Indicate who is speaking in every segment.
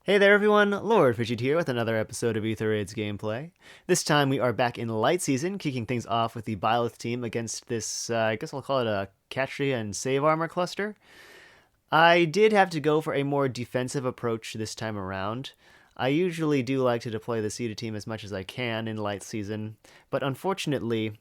Speaker 1: Hey there everyone, Lord Frigid here with another episode of Ether Raids gameplay. This time we are back in light season, kicking things off with the Byleth team against this, I guess I'll call it a Catria and Save Armor cluster. I did have to go for a more defensive approach this time around. I usually do like to deploy the Caeda team as much as I can in light season, but unfortunately,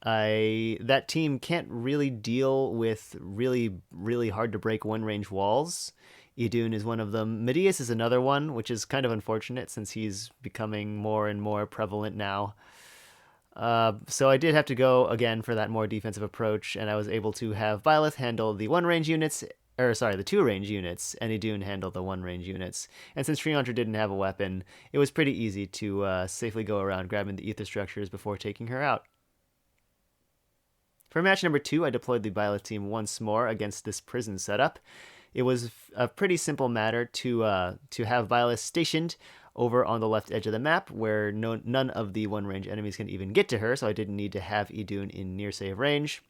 Speaker 1: that team can't really deal with really hard to break one range walls. Idun is one of them. Medius is another one, which is kind of unfortunate since he's becoming more and more prevalent now. So I did have to go again for that more defensive approach, and I was able to have Byleth handle the the two range units, and Idun handle the one range units. And since Triandra didn't have a weapon, it was pretty easy to safely go around grabbing the ether structures before taking her out. For match number 2, I deployed the Byleth team once more against this prison setup. It was a pretty simple matter to have Byleth stationed over on the left edge of the map where none of the one-range enemies can even get to her, so I didn't need to have Idun in near-save range.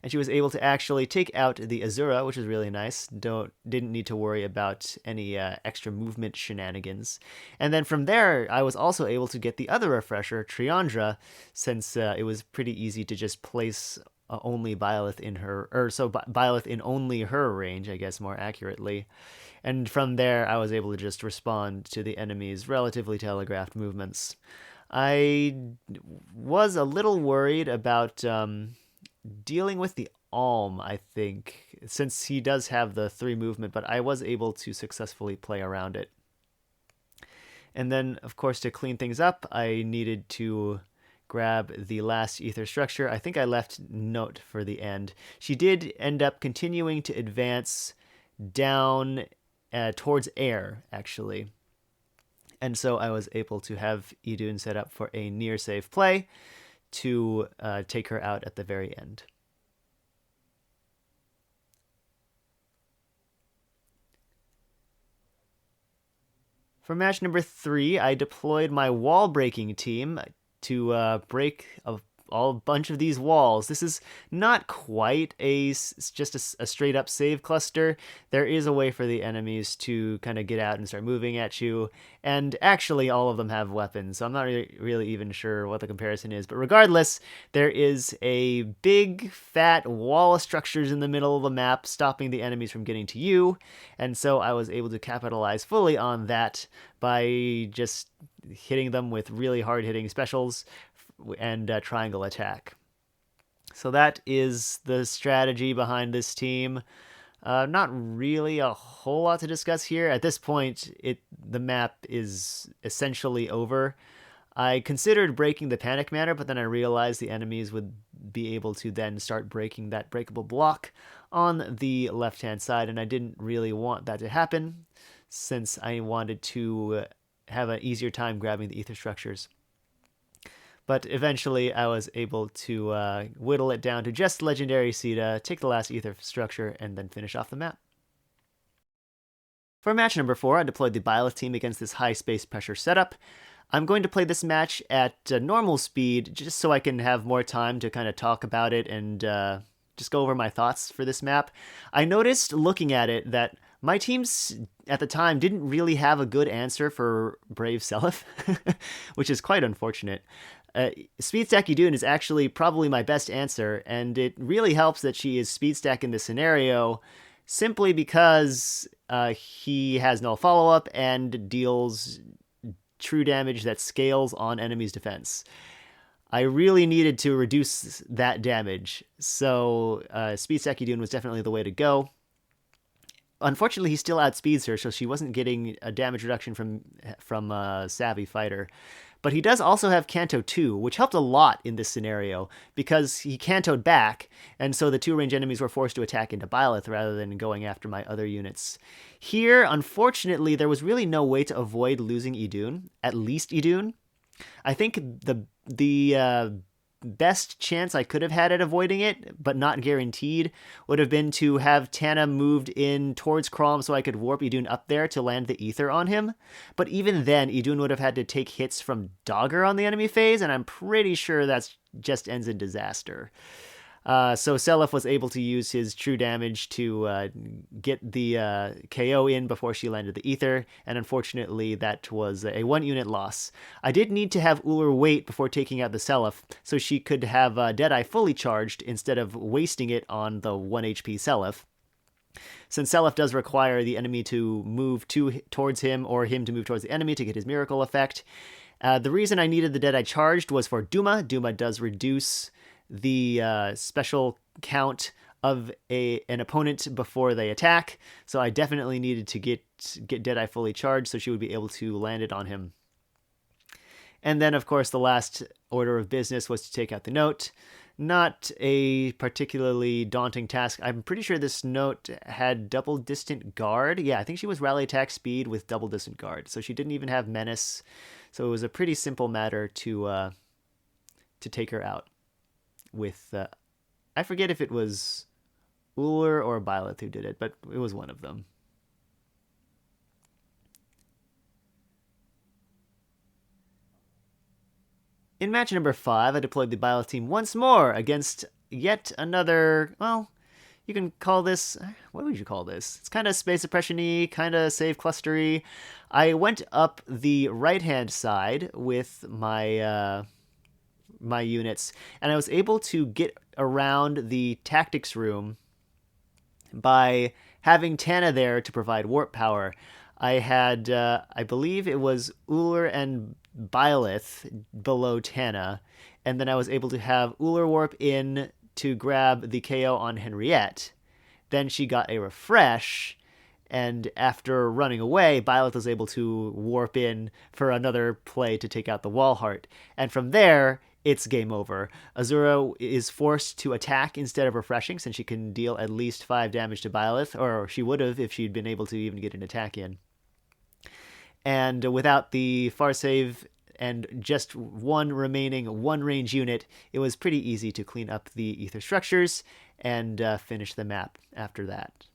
Speaker 1: And she was able to actually take out the Azura, which was really nice. Didn't need to worry about any extra movement shenanigans. And then from there, I was also able to get the other refresher, Triandra, since it was pretty easy to just place only Byleth in Byleth in only her range, I guess more accurately. And from there, I was able to just respond to the enemy's relatively telegraphed movements. I was a little worried about dealing with the Alm, I think, since he does have the 3 movement, but I was able to successfully play around it. And then, of course, to clean things up, I needed to grab the last ether structure. I think I left note for the end. She did end up continuing to advance down towards air, actually. And so I was able to have Idun set up for a near save play to take her out at the very end. For match number 3, I deployed my wall breaking team to break a bunch of these walls. This is not quite just a straight up save cluster. There is a way for the enemies to kind of get out and start moving at you, and actually all of them have weapons, so I'm not really even sure what the comparison is, but regardless, there is a big fat wall of structures in the middle of the map stopping the enemies from getting to you, and so I was able to capitalize fully on that by just hitting them with really hard hitting specials and triangle attack. So that is the strategy behind this team. Not really a whole lot to discuss here. At this point, the map is essentially over. I considered breaking the panic manner, but then I realized the enemies would be able to then start breaking that breakable block on the left-hand side, and I didn't really want that to happen since I wanted to have an easier time grabbing the ether structures. But eventually I was able to whittle it down to just Legendary Caeda, take the last ether structure, and then finish off the map. For match number 4, I deployed the Byleth team against this high space pressure setup. I'm going to play this match at normal speed just so I can have more time to kind of talk about it and just go over my thoughts for this map. I noticed looking at it that my teams at the time didn't really have a good answer for Brave Seliph, which is quite unfortunate. Speed Stack Idun is actually probably my best answer, and it really helps that she is Speed Stack in this scenario simply because he has no follow-up and deals true damage that scales on enemies' defense. I really needed to reduce that damage, so Speed Stack Idun was definitely the way to go. Unfortunately, he still outspeeds her, so she wasn't getting a damage reduction from Savvy Fighter. But he does also have Canto 2, which helped a lot in this scenario because he cantoed back, and so the 2-range enemies were forced to attack into Byleth rather than going after my other units. Here, unfortunately, there was really no way to avoid losing Idun, at least Idun. I think the best chance I could have had at avoiding it, but not guaranteed, would have been to have Tana moved in towards Crom so I could warp Idun up there to land the ether on him. But even then, Idun would have had to take hits from Dogger on the enemy phase, and I'm pretty sure that just ends in disaster. So Seliph was able to use his true damage to get the KO in before she landed the Ether, and unfortunately that was a 1 unit loss. I did need to have Uller wait before taking out the Seliph, so she could have Deadeye fully charged instead of wasting it on the 1 HP Seliph. Since Seliph does require the enemy to move towards him or him to move towards the enemy to get his miracle effect. The reason I needed the Deadeye charged was for Duma. Duma does reduce the special count of an opponent before they attack, so I definitely needed to get Deadeye fully charged so she would be able to land it on him. And then, of course, the last order of business was to take out the note. Not a particularly daunting task. I'm pretty sure this note had double distant guard. Yeah, I think she was rally attack speed with double distant guard, so she didn't even have menace. So it was a pretty simple matter to take her out. With I forget if it was Uller or Byleth who did it, but it was one of them. In match number 5, I deployed the Byleth team once more against yet another, well, you can call this, what would you call this? It's kind of space suppression-y, kind of save clustery. I went up the right-hand side with my my units, and I was able to get around the tactics room by having Tana there to provide warp power. I had, I believe it was Uller and Byleth below Tana, and then I was able to have Uller warp in to grab the KO on Henriette. Then she got a refresh, and after running away, Byleth was able to warp in for another play to take out the wall heart. And from there, it's game over. Azura is forced to attack instead of refreshing, since she can deal at least 5 damage to Byleth, or she would have if she'd been able to even get an attack in. And without the far save and just one remaining 1 range unit, it was pretty easy to clean up the ether structures and finish the map after that.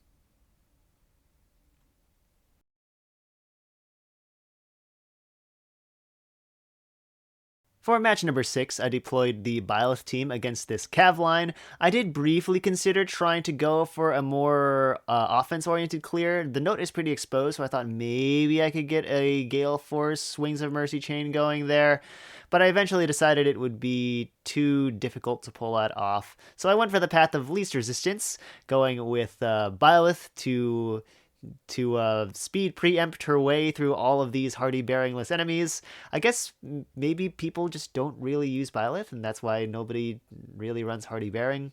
Speaker 1: For match number 6, I deployed the Byleth team against this Cav line. I did briefly consider trying to go for a more offense-oriented clear. The note is pretty exposed, so I thought maybe I could get a Gale Force Wings of Mercy chain going there. But I eventually decided it would be too difficult to pull that off. So I went for the path of least resistance, going with Byleth to speed preempt her way through all of these hardy bearingless enemies. I guess maybe people just don't really use Byleth, and that's why nobody really runs hardy bearing.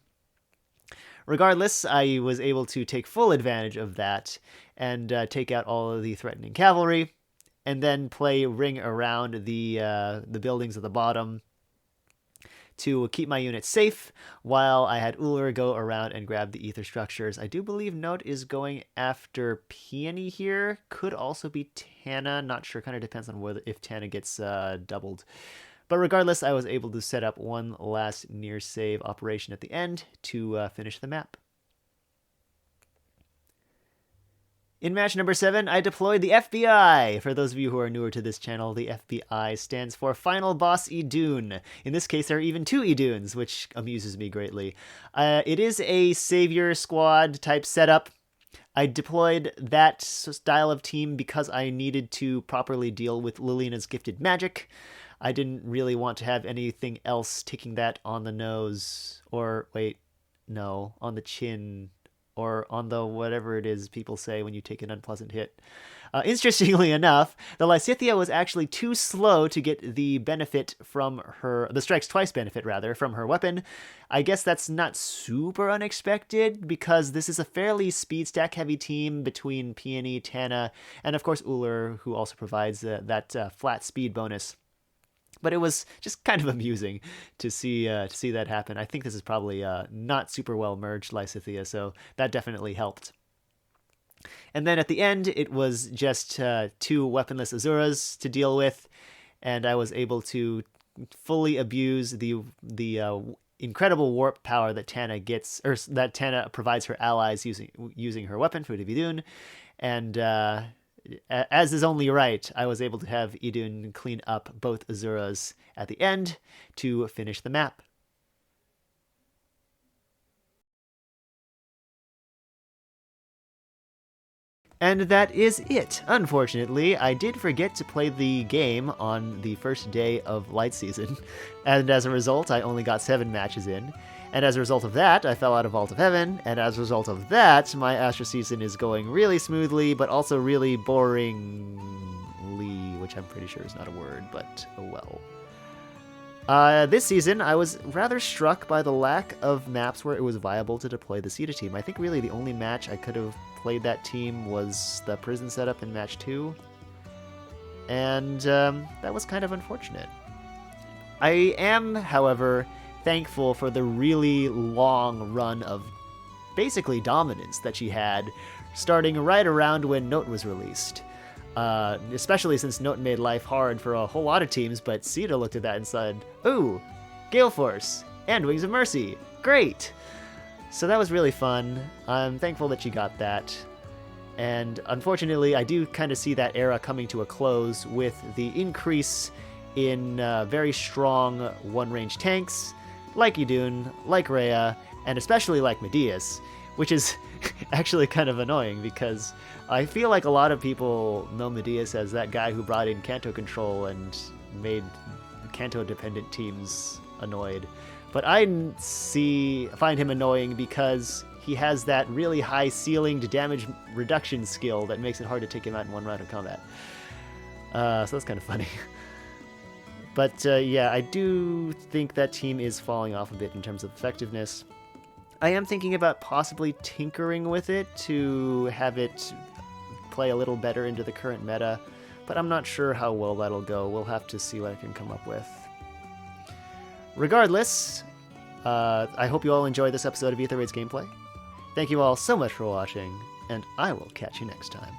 Speaker 1: Regardless, I was able to take full advantage of that and take out all of the threatening cavalry, and then play ring around the buildings at the bottom to keep my unit safe while I had Uller go around and grab the ether structures. I do believe Note is going after Peony here. Could also be Tana. Not sure. Kind of depends on whether if Tana gets doubled. But regardless, I was able to set up one last near save operation at the end to finish the map. In match number 7, I deployed the F.B.I. For those of you who are newer to this channel, the F.B.I. stands for Final Boss Idun. In this case, there are even 2 Iduns, which amuses me greatly. It is a savior squad type setup. I deployed that style of team because I needed to properly deal with Lilina's gifted magic. I didn't really want to have anything else taking that on the nose, or wait, no, on the chin, or on the whatever it is people say when you take an unpleasant hit. Interestingly enough, the Lysithea was actually too slow to get the benefit from her, the strikes twice benefit rather, from her weapon. I guess that's not super unexpected because this is a fairly speed stack heavy team between Peony, Tana, and of course Uller, who also provides that flat speed bonus. But it was just kind of amusing to see that happen. I think this is probably not super well merged Lysithea, so that definitely helped. And then at the end, it was just 2 weaponless Azuras to deal with, and I was able to fully abuse the incredible warp power that Tana gets, or that Tana provides her allies using her weapon for Idun, and as is only right, I was able to have Idun clean up both Azuras at the end to finish the map. And that is it. Unfortunately, I did forget to play the game on the first day of Light Season, and as a result, I only got 7 matches in. And as a result of that, I fell out of Vault of Heaven, and as a result of that, my Astra season is going really smoothly, but also really boringly, which I'm pretty sure is not a word, but oh well. This season, I was rather struck by the lack of maps where it was viable to deploy the Caeda team. I think really the only match I could have played that team was the prison setup in match 2, and that was kind of unfortunate. I am, however, thankful for the really long run of basically dominance that she had, starting right around when Note was released. Especially since Note made life hard for a whole lot of teams, but Caeda looked at that and said, "Ooh, Gale Force and Wings of Mercy, great!" So that was really fun. I'm thankful that she got that. And unfortunately, I do kind of see that era coming to a close with the increase in very strong one-range tanks, like Idun, like Rhea, and especially like Medeus, which is actually kind of annoying because I feel like a lot of people know Medeus as that guy who brought in Kanto control and made Kanto-dependent teams annoyed. But I find him annoying because he has that really high ceilinged damage reduction skill that makes it hard to take him out in one round of combat. So that's kind of funny. But yeah, I do think that team is falling off a bit in terms of effectiveness. I am thinking about possibly tinkering with it to have it play a little better into the current meta, but I'm not sure how well that'll go. We'll have to see what I can come up with. Regardless, I hope you all enjoyed this episode of Aether Raid's gameplay. Thank you all so much for watching, and I will catch you next time.